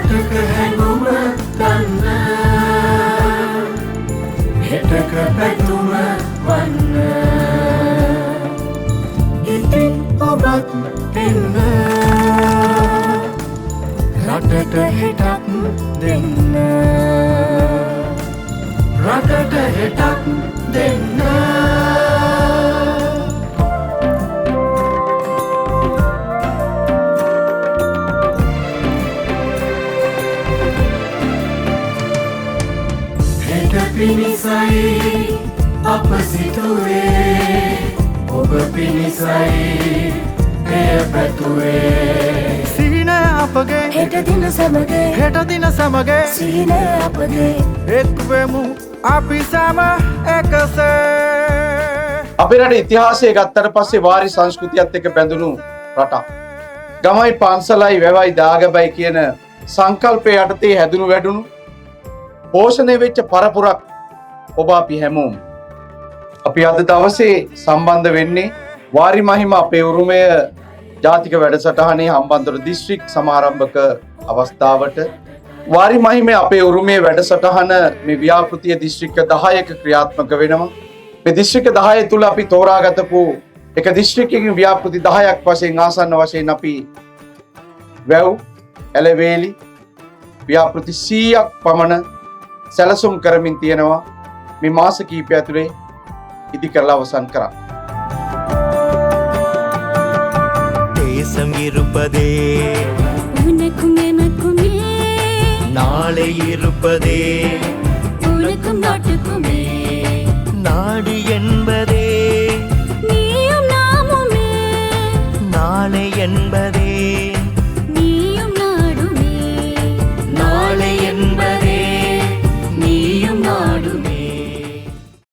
රටක හැඟුම ගන්න හෙටක පැතුම වන්න ඉතින් ඔබත් එන්න රටට හෙටක් දෙන්න රටට හෙටක් දෙන්න පිනිසයි අප සිතුවේ ඔබ පිනිසයි එය පැතුවේ සිහින අපගේ හෙට දින සමගේ සිහින අපගේ එක්වෙමු අපි සම එකසේ අපේ රටේ ඉතිහාසය ගත්තට පස්සේ වාරි සංස්කෘතියත් එක්ක බැඳුණු රටක්. ගමයි පන්සලයි වැවයි දාගබයි කියන සංකල්පය යටතේ හැදුණු වැඩුණු පෝෂණය වෙච්ච පරපුරක් ඔබ අපි හැමෝම. අපි අද දවසේ සම්බන්ධ වෙන්නේ වාරි මහිම අපේ උරුමය ජාතික වැඩසටහනේ හම්බන්තොට දිස්ත්‍රික් සමාරම්භක අවස්ථාවට වාරි මහිමේ අපේ උරුමේ වැඩසටහන මේ ව්‍යාපෘතිය දිස්ත්‍රික්ක 10ක ක්‍රියාත්මක වෙනවා. මේ දිස්ත්‍රික්ක 10 තුල අපි තෝරාගතපු එක දිස්ත්‍රික්කකින් ව්‍යාපෘති 10ක් වශයෙන් ආසන්න වශයෙන් අපි වැව් ඇලවේලි ව්‍යාපෘති 100ක් පමණ සැලසුම් කරමින් තියෙනවා. මේ මාස කීපය ඇතුලේ ඉදි කරලා අවසන් කරා. தேசம் இருப்பதே உனக்கும் எமக்குமே நாளை இருப்பதே உனக்கும் நாட்டுக்குமே